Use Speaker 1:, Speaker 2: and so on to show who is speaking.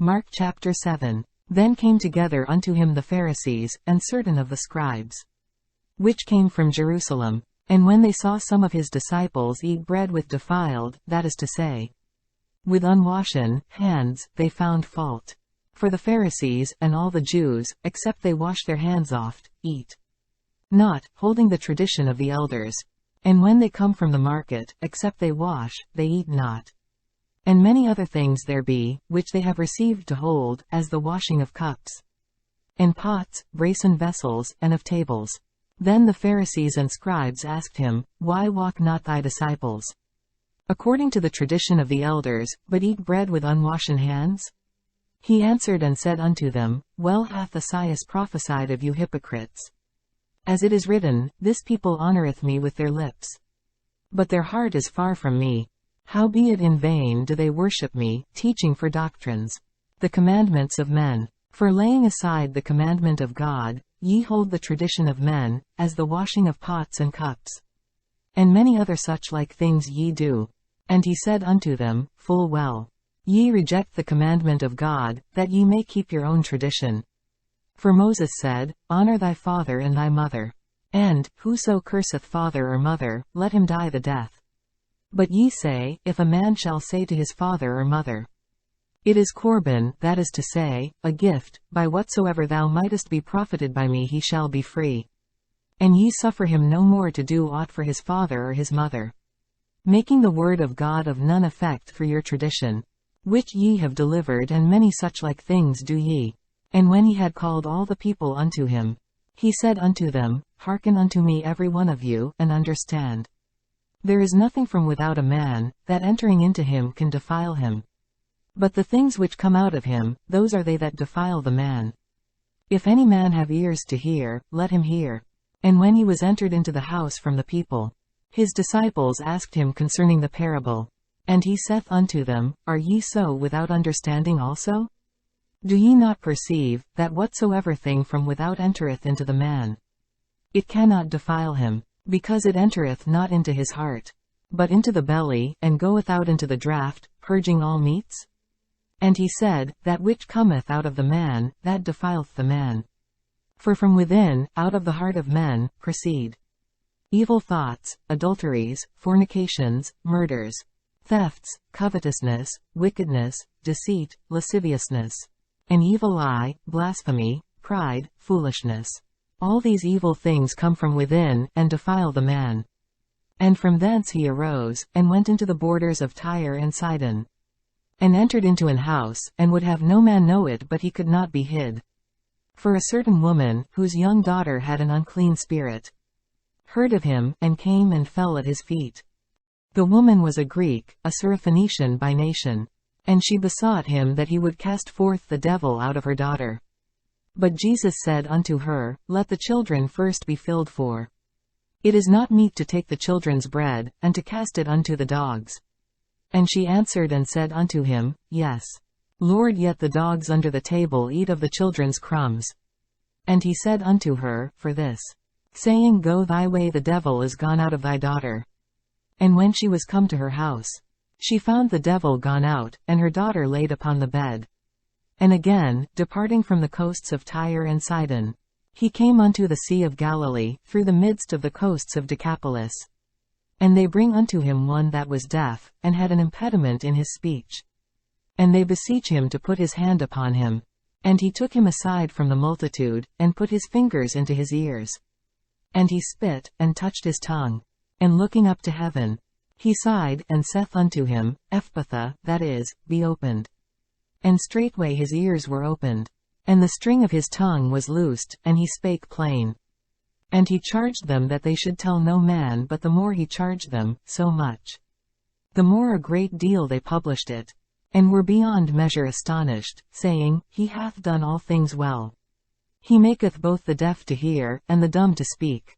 Speaker 1: Mark chapter 7. Then came together unto him the Pharisees, and certain of the scribes, which came from Jerusalem. And when they saw some of his disciples eat bread with defiled, that is to say, with unwashen hands, they found fault. For the Pharisees, and all the Jews, except they wash their hands oft, eat not, holding the tradition of the elders. And when they come from the market, except they wash, they eat not. And many other things there be, which they have received to hold, as the washing of cups, and pots, brasen vessels, and of tables. Then the Pharisees and scribes asked him, Why walk not thy disciples according to the tradition of the elders, but eat bread with unwashen hands? He answered and said unto them, Well hath Esaias prophesied of you hypocrites. As it is written, This people honoureth me with their lips, but their heart is far from me. Howbeit in vain do they worship me, teaching for doctrines the commandments of men. For laying aside the commandment of God, ye hold the tradition of men, as the washing of pots and cups. And many other such like things ye do. And he said unto them, Full well. Ye reject the commandment of God, that ye may keep your own tradition. For Moses said, Honor thy father and thy mother. And, whoso curseth father or mother, let him die the death. But ye say, If a man shall say to his father or mother, It is Corban, that is to say, a gift, by whatsoever thou mightest be profited by me he shall be free. And ye suffer him no more to do aught for his father or his mother, making the word of God of none effect for your tradition, which ye have delivered, and many such like things do ye. And when he had called all the people unto him, he said unto them, Hearken unto me every one of you, and understand. There is nothing from without a man, that entering into him can defile him. But the things which come out of him, those are they that defile the man. If any man have ears to hear, let him hear. And when he was entered into the house from the people, his disciples asked him concerning the parable. And he saith unto them, Are ye so without understanding also? Do ye not perceive, that whatsoever thing from without entereth into the man, it cannot defile him, because it entereth not into his heart, but into the belly, and goeth out into the draught, purging all meats? And he said, That which cometh out of the man, that defileth the man. For from within, out of the heart of men, proceed evil thoughts, adulteries, fornications, murders, thefts, covetousness, wickedness, deceit, lasciviousness, an evil eye, blasphemy, pride, foolishness. All these evil things come from within, and defile the man. And from thence he arose, and went into the borders of Tyre and Sidon, and entered into an house, and would have no man know it, but he could not be hid. For a certain woman, whose young daughter had an unclean spirit, heard of him, and came and fell at his feet. The woman was a Greek, a Syrophoenician by nation. And she besought him that he would cast forth the devil out of her daughter. But Jesus said unto her, Let the children first be filled, for it is not meet to take the children's bread, and to cast it unto the dogs. And she answered and said unto him, Yes, Lord, yet the dogs under the table eat of the children's crumbs. And he said unto her, For this saying, Go thy way, the devil is gone out of thy daughter. And when she was come to her house, she found the devil gone out, and her daughter laid upon the bed. And again, departing from the coasts of Tyre and Sidon, he came unto the sea of Galilee, through the midst of the coasts of Decapolis. And they bring unto him one that was deaf, and had an impediment in his speech. And they beseech him to put his hand upon him. And he took him aside from the multitude, and put his fingers into his ears. And he spit, and touched his tongue. And looking up to heaven, he sighed, and saith unto him, Ephphatha, that is, be opened. And straightway his ears were opened, and the string of his tongue was loosed, and he spake plain. And he charged them that they should tell no man, but the more he charged them, so much the more a great deal they published it, and were beyond measure astonished, saying, He hath done all things well. He maketh both the deaf to hear, and the dumb to speak.